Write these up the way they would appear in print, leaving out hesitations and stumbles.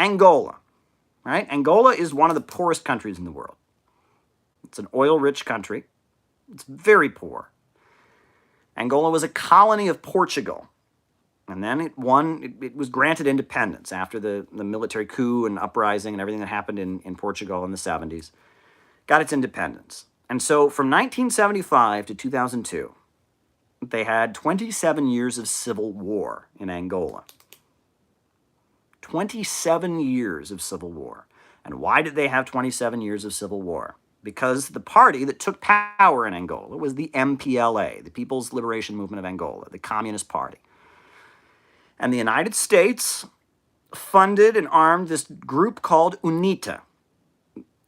Angola, right? Angola is one of the poorest countries in the world. It's an oil-rich country. It's very poor. Angola was a colony of Portugal. And then it was granted independence after the military coup and uprising and everything that happened in Portugal in the 70s. Got its independence. And so from 1975 to 2002, they had 27 years of civil war in Angola. 27 years of civil war. And why did they have 27 years of civil war? Because the party that took power in Angola was the MPLA, the People's Liberation Movement of Angola, the Communist Party. And the United States funded and armed this group called UNITA,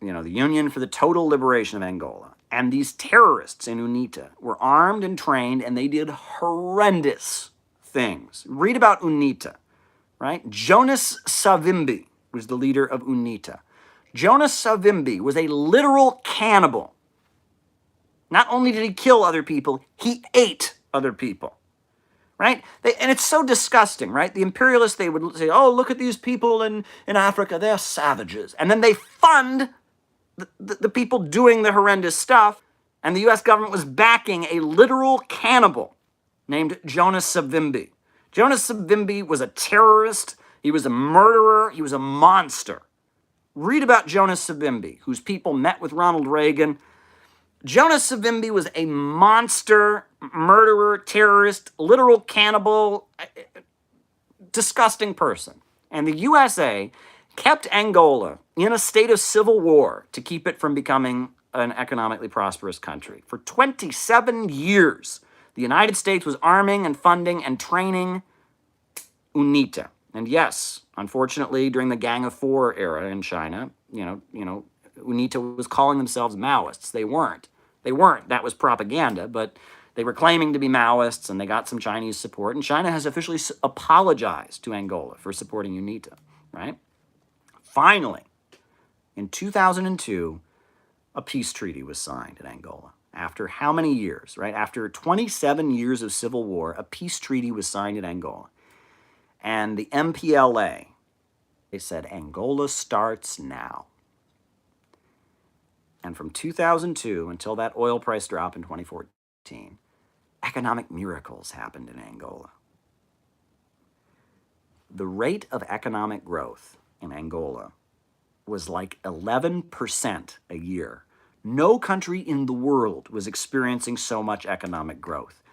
the Union for the Total Liberation of Angola. And these terrorists in UNITA were armed and trained, and they did horrendous things. Read about UNITA, right? Jonas Savimbi was the leader of UNITA. Jonas Savimbi was a literal cannibal. Not only did he kill other people, he ate other people, right? And it's so disgusting, right? The imperialists, they would say, oh, look at these people in Africa, they're savages. And then they fund the people doing the horrendous stuff, and the U.S. government was backing a literal cannibal named Jonas Savimbi. Jonas Savimbi was a terrorist, he was a murderer, he was a monster. Read about Jonas Savimbi, whose people met with Ronald Reagan. Jonas Savimbi was a monster, murderer, terrorist, literal cannibal, disgusting person. And the USA kept Angola in a state of civil war to keep it from becoming an economically prosperous country. For 27 years, the United States was arming and funding and training UNITA. And yes, unfortunately, during the Gang of Four era in China, UNITA was calling themselves Maoists. They weren't. That was propaganda, but they were claiming to be Maoists, and they got some Chinese support. And China has officially apologized to Angola for supporting UNITA, right? Finally, in 2002, a peace treaty was signed in Angola. After how many years, right? After 27 years of civil war, a peace treaty was signed in Angola. And the MPLA, they said, Angola starts now. And from 2002 until that oil price drop in 2014, economic miracles happened in Angola. The rate of economic growth in Angola was like 11% a year. No country in the world was experiencing so much economic growth.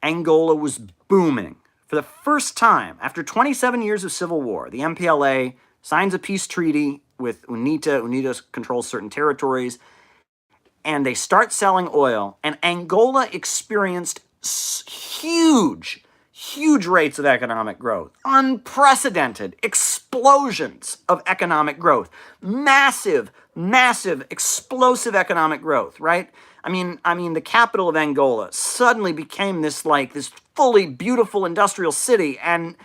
Angola was booming. For the first time, after 27 years of civil war, the MPLA signs a peace treaty with UNITA. UNITA controls certain territories, and they start selling oil, and Angola experienced huge rates of economic growth, unprecedented explosions of economic growth, massive, explosive economic growth, right? I mean, the capital of Angola suddenly became this fully beautiful industrial city, and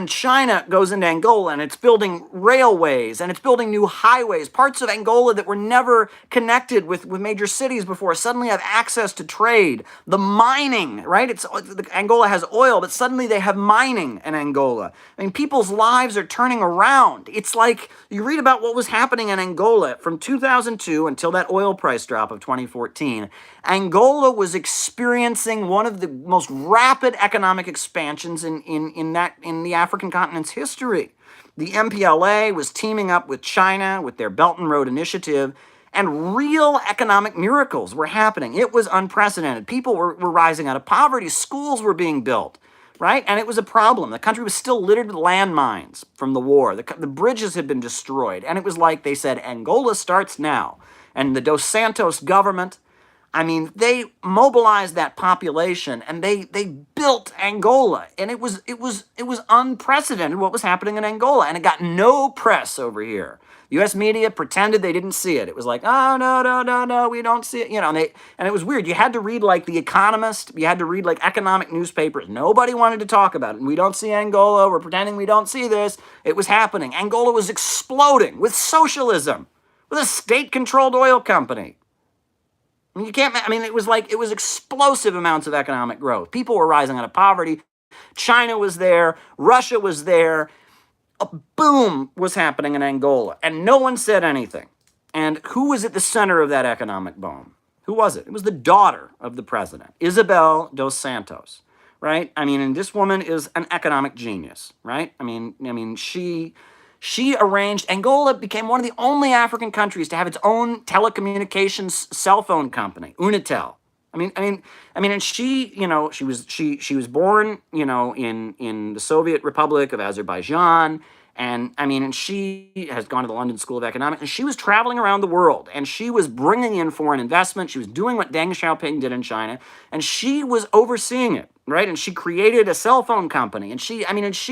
China goes into Angola, and it's building railways, and it's building new highways. Parts of Angola that were never connected with major cities before suddenly have access to trade. The mining, right? Angola has oil, but suddenly they have mining in Angola. I mean, people's lives are turning around. It's like, you read about what was happening in Angola from 2002 until that oil price drop of 2014. Angola was experiencing one of the most rapid economic expansions in the African continent's history. The MPLA was teaming up with China with their Belt and Road Initiative, and real economic miracles were happening. It was unprecedented. People were rising out of poverty. Schools were being built, right? And it was a problem. The country was still littered with landmines from the war. The bridges had been destroyed. And it was like they said, Angola starts now. And the Dos Santos government, I mean, they mobilized that population, and they built Angola, and it was unprecedented what was happening in Angola, and it got no press over here. The U.S. media pretended they didn't see it. It was like, oh, no, we don't see it, and it was weird. You had to read like The Economist, you had to read like economic newspapers. Nobody wanted to talk about it. And we don't see Angola. We're pretending we don't see this. It was happening. Angola was exploding with socialism, with a state-controlled oil company. It was explosive amounts of economic growth. People were rising out of poverty. China was there. Russia was there. a boom was happening in Angola, and no one said anything. And who was at the center of that economic boom? Who was it? It was the daughter of the president, Isabel Dos Santos, right? I mean, and this woman is an economic genius, right? I mean, she arranged. Angola became one of the only African countries to have its own telecommunications cell phone company, Unitel. And she, she was born, in the Soviet Republic of Azerbaijan, and she has gone to the London School of Economics, and she was traveling around the world, and she was bringing in foreign investment. She was doing what Deng Xiaoping did in China, and she was overseeing it, right? And she created a cell phone company, and she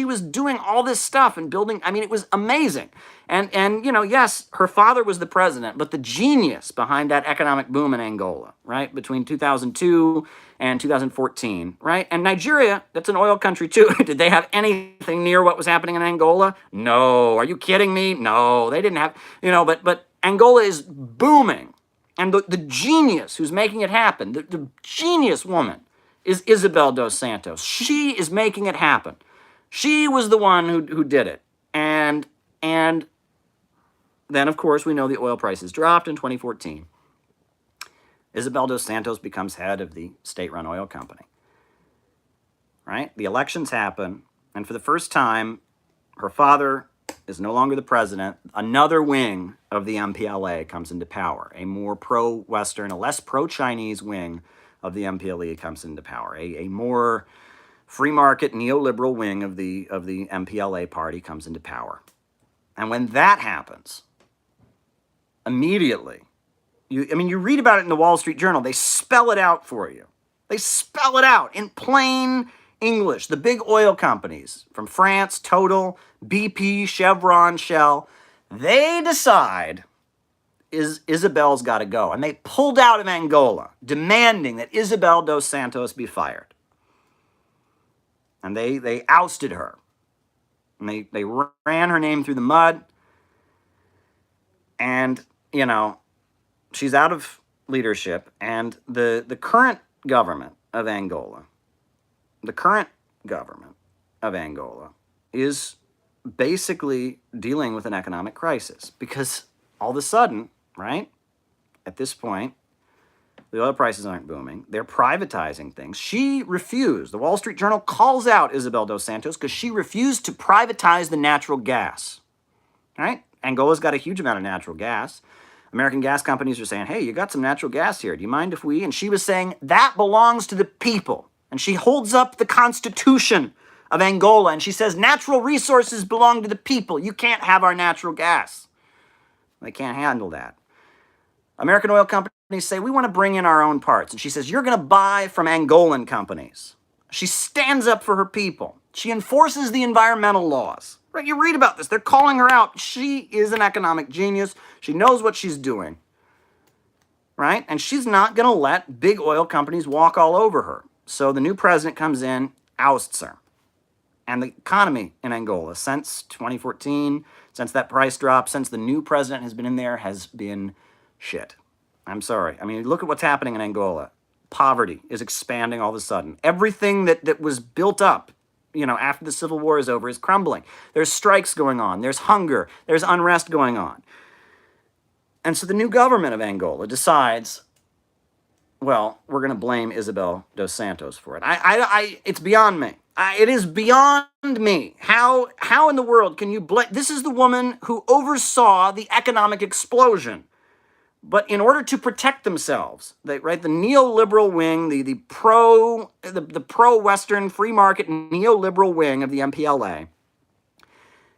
was doing all this stuff and building. It was amazing. And yes, her father was the president, but the genius behind that economic boom in Angola, right, between 2002 and 2014, right? And Nigeria, that's an oil country too. Did they have anything near what was happening in Angola? No. Are you kidding me? No, they didn't have, but Angola is booming. And the genius who's making it happen, the genius woman is Isabel Dos Santos. She is making it happen. She was the one who did it. And then, of course, we know the oil prices dropped in 2014. Isabel Dos Santos becomes head of the state-run oil company, right? The elections happen, and for the first time, her father is no longer the president. Another wing of the MPLA comes into power. A more pro-Western, a less pro-Chinese wing of the MPLA comes into power. A more free market neoliberal wing of the MPLA party comes into power. And when that happens, immediately, you read about it in the Wall Street Journal. They spell it out for you. They spell it out in plain English. The big oil companies from France, Total, BP, Chevron, Shell, they decide Isabel's got to go. And they pulled out of Angola, demanding that Isabel Dos Santos be fired. And they ousted her. And they ran her name through the mud. And, she's out of leadership. And the current government of Angola, is basically dealing with an economic crisis. Because all of a sudden, right, at this point, the oil prices aren't booming. They're privatizing things. She refused. The Wall Street Journal calls out Isabel Dos Santos because she refused to privatize the natural gas. Right? Angola's got a huge amount of natural gas. American gas companies are saying, hey, you got some natural gas here. Do you mind if we? And she was saying, that belongs to the people. And she holds up the Constitution of Angola, and she says, natural resources belong to the people. You can't have our natural gas. They can't handle that. American oil companies say, we want to bring in our own parts. And she says, you're going to buy from Angolan companies. She stands up for her people. She enforces the environmental laws. Right? You read about this. They're calling her out. She is an economic genius. She knows what she's doing. Right? And she's not going to let big oil companies walk all over her. So the new president comes in, ousts her. And the economy in Angola, since 2014, since that price drop, since the new president has been in there, has been shit. I'm sorry. Look at what's happening in Angola. Poverty is expanding all of a sudden. Everything that was built up, after the Civil War is over is crumbling. There's strikes going on. There's hunger. There's unrest going on. And so the new government of Angola decides, well, we're going to blame Isabel Dos Santos for it. It's beyond me. It is beyond me. How in the world can you blame? This is the woman who oversaw the economic explosion. But in order to protect themselves, the neoliberal wing, the pro-Western free market neoliberal wing of the MPLA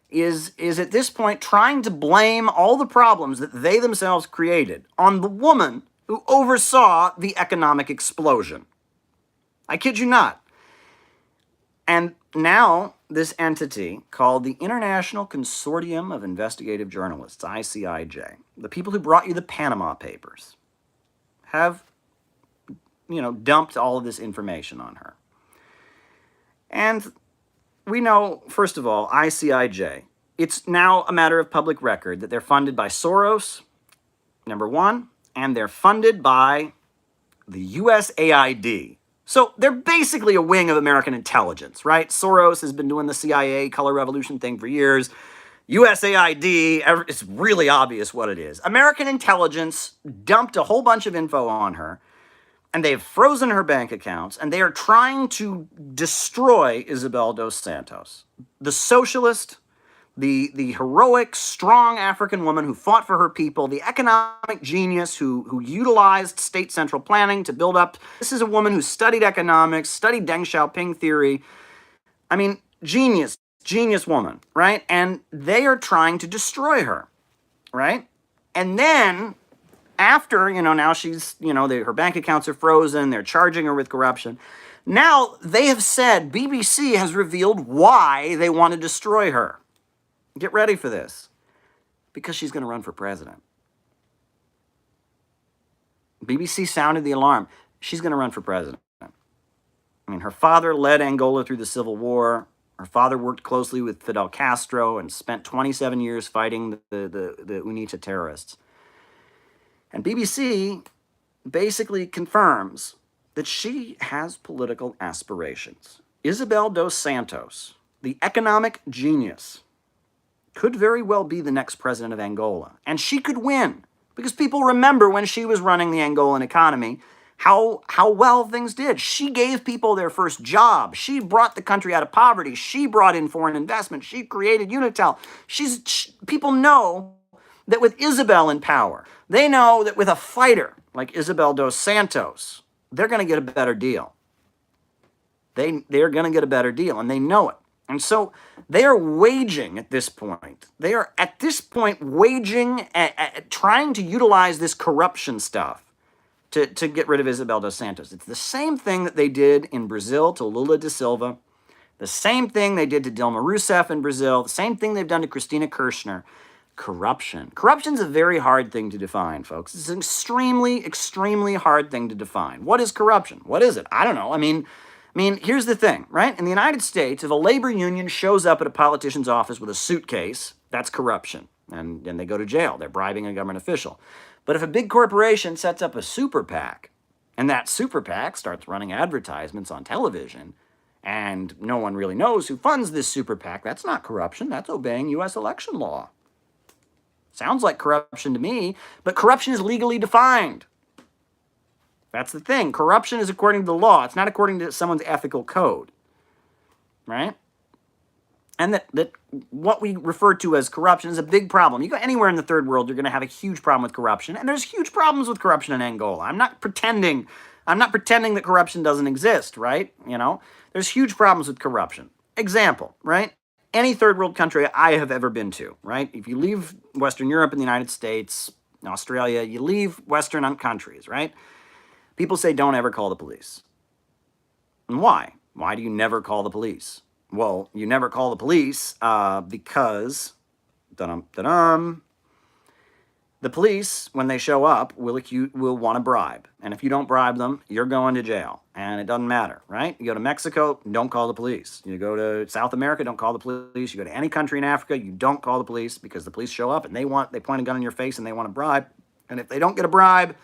is at this point trying to blame all the problems that they themselves created on the woman who oversaw the economic explosion. I kid you not. And now this entity called the International Consortium of Investigative Journalists, ICIJ, the people who brought you the Panama Papers, have, dumped all of this information on her. And we know, first of all, ICIJ, it's now a matter of public record that they're funded by Soros, number one, and they're funded by the USAID. So they're basically a wing of American intelligence, right? Soros has been doing the CIA color revolution thing for years. USAID, it's really obvious what it is. American intelligence dumped a whole bunch of info on her, and they've frozen her bank accounts, and they are trying to destroy Isabel Dos Santos, the socialist, the heroic, strong African woman who fought for her people, the economic genius who utilized state central planning to build up. This is a woman who studied economics, studied Deng Xiaoping theory. I mean, genius woman, right? And they are trying to destroy her, right? And then after, now she's, her bank accounts are frozen, they're charging her with corruption. Now they have said, BBC has revealed why they want to destroy her. Get ready for this. Because she's going to run for president. BBC sounded the alarm. She's going to run for president. I mean, her father led Angola through the Civil War. Her father worked closely with Fidel Castro and spent 27 years fighting the UNITA terrorists. And BBC basically confirms that she has political aspirations. Isabel Dos Santos, the economic genius, could very well be the next president of Angola. And she could win, because people remember when she was running the Angolan economy, how well things did. She gave people their first job. She brought the country out of poverty. She brought in foreign investment. She created Unitel. People know that with Isabel in power, they know that with a fighter like Isabel Dos Santos, they're going to get a better deal. They're going to get a better deal, and they know it. And so they are waging at this point. They are at this point waging, trying to utilize this corruption stuff to get rid of Isabel Dos Santos. It's the same thing that they did in Brazil to Lula da Silva, the same thing they did to Dilma Rousseff in Brazil, the same thing they've done to Cristina Kirchner. Corruption. Corruption's a very hard thing to define, folks. It's an extremely, extremely hard thing to define. What is corruption? What is it? I don't know. I mean, here's the thing, right? In the United States, if a labor union shows up at a politician's office with a suitcase, that's corruption. And they go to jail. They're bribing a government official. But if a big corporation sets up a super PAC, and that super PAC starts running advertisements on television, and no one really knows who funds this super PAC, that's not corruption. That's obeying U.S. election law. Sounds like corruption to me, but corruption is legally defined. That's the thing. Corruption is according to the law. It's not according to someone's ethical code, right? And that what we refer to as corruption is a big problem. You go anywhere in the third world, you're going to have a huge problem with corruption, and there's huge problems with corruption in Angola. I'm not pretending that corruption doesn't exist, right? There's huge problems with corruption. Example, right? Any third world country I have ever been to, right? If you leave Western Europe and the United States, Australia, you leave Western countries, right? People say don't ever call the police. And why? Why do you never call the police? Well, you never call the police because the police, when they show up, will want to bribe. And if you don't bribe them, you're going to jail. And it doesn't matter, right? You go to Mexico, don't call the police. You go to South America, don't call the police. You go to any country in Africa, you don't call the police, because the police show up and they point a gun in your face and they want to bribe. And if they don't get a bribe,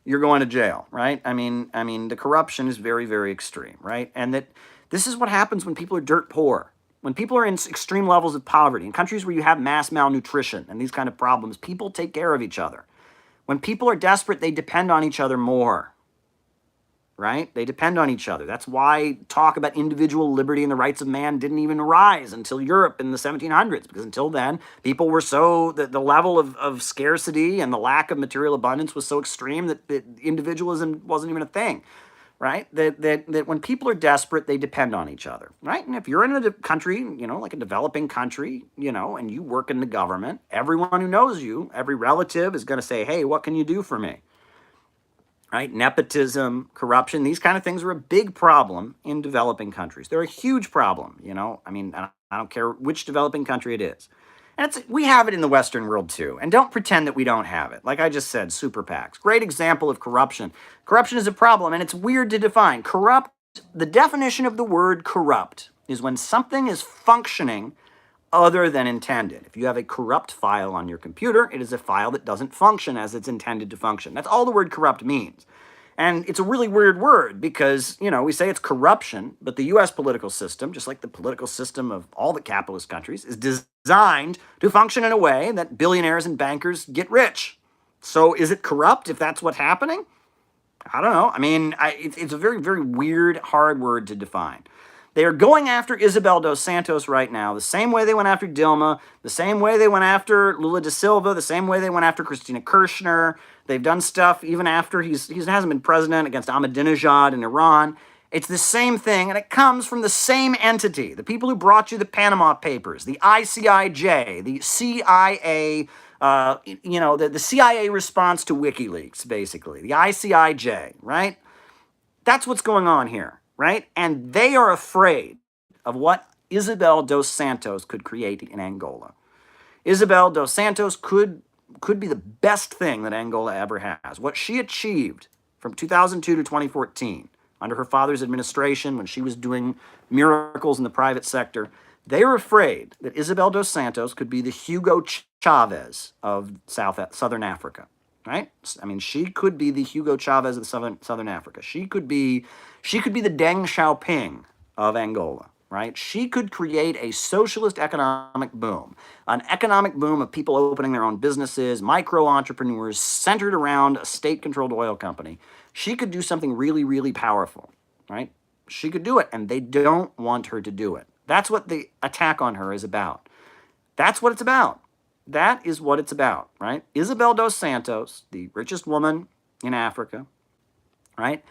you're going to jail, right? I mean, the corruption is very, very extreme, right? And that this is what happens when people are dirt poor. When people are in extreme levels of poverty, in countries where you have mass malnutrition and these kind of problems, people take care of each other. When people are desperate, they depend on each other more, right? They depend on each other. That's why talk about individual liberty and the rights of man didn't even arise until Europe in the 1700s, because until then, people were the level of scarcity and the lack of material abundance was so extreme that individualism wasn't even a thing. Right? That when people are desperate, they depend on each other, right? And if you're in a country, like a developing country, and you work in the government, everyone who knows you, every relative is going to say, hey, what can you do for me? Right? Nepotism, corruption, these kind of things are a big problem in developing countries. They're a huge problem, I don't care which developing country it is. And we have it in the Western world too. And don't pretend that we don't have it. Like I just said, super PACs. Great example of corruption. Corruption is a problem, and it's weird to define. Corrupt, the definition of the word corrupt is when something is functioning other than intended. If you have a corrupt file on your computer, it is a file that doesn't function as it's intended to function. That's all the word corrupt means. And it's a really weird word because, we say it's corruption, but the US political system, just like the political system of all the capitalist countries, is designed to function in a way that billionaires and bankers get rich. So is it corrupt if that's what's happening? I don't know. I mean, it's a very, very weird, hard word to define. They are going after Isabel Dos Santos right now, the same way they went after Dilma, the same way they went after Lula da Silva, the same way they went after Christina Kirchner. They've done stuff even after he hasn't been president against Ahmadinejad in Iran. It's the same thing, and it comes from the same entity, the people who brought you the Panama Papers, the ICIJ, the CIA, the CIA response to WikiLeaks, basically, the ICIJ, right? That's what's going on here, right? And they are afraid of what Isabel Dos Santos could create in Angola. Isabel Dos Santos could be the best thing that Angola ever has. What she achieved from 2002 to 2014, under her father's administration, when she was doing miracles in the private sector, they were afraid that Isabel Dos Santos could be the Hugo Chavez of Southern Africa, right? I mean, she could be the Hugo Chavez of Southern Africa. She could be the Deng Xiaoping of Angola, right? She could create a socialist economic boom, an economic boom of people opening their own businesses, micro entrepreneurs centered around a state-controlled oil company. She could do something really, really powerful, right? She could do it, and they don't want her to do it. That's what the attack on her is about. That's what it's about. That is what it's about, right? Isabel Dos Santos, the richest woman in Africa, right?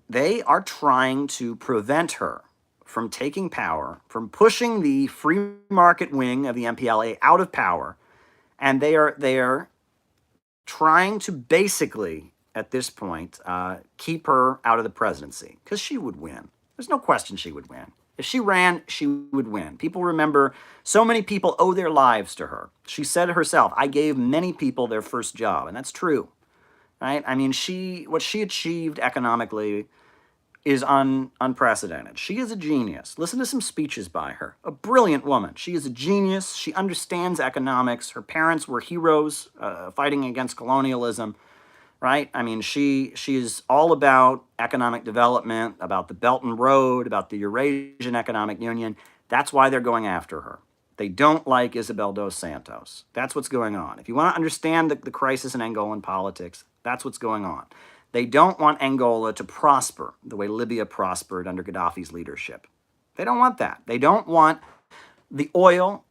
They are trying to prevent her from taking power, from pushing the free market wing of the MPLA out of power, and they are trying to basically, at this point, keep her out of the presidency, because she would win. There's no question she would win. If she ran, she would win. People remember, so many people owe their lives to her. She said herself, I gave many people their first job, and that's true, right? I mean, what she achieved economically is unprecedented. She is a genius. Listen to some speeches by her. A brilliant woman. She is a genius. She understands economics. Her parents were heroes fighting against colonialism, right? I mean, she is all about economic development, about the Belt and Road, about the Eurasian Economic Union. That's why they're going after her. They don't like Isabel Dos Santos. That's what's going on. If you want to understand the crisis in Angolan politics, that's what's going on. They don't want Angola to prosper the way Libya prospered under Gaddafi's leadership. They don't want that. They don't want the oil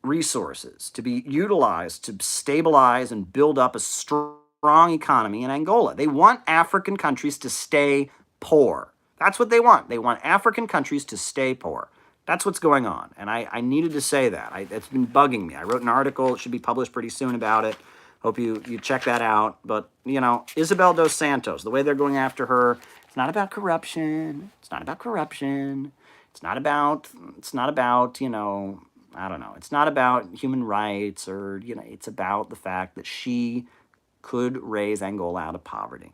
resources to be utilized to stabilize and build up a strong economy in Angola. They want African countries to stay poor. That's what they want. They want African countries to stay poor. That's what's going on. And I needed to say that. It's been bugging me. I wrote an article. It should be published pretty soon about it. Hope you check that out. But, Isabel Dos Santos, the way they're going after her, it's not about corruption. It's not about corruption. It's not about, I don't know. It's not about human rights or, it's about the fact that she could raise Angola out of poverty.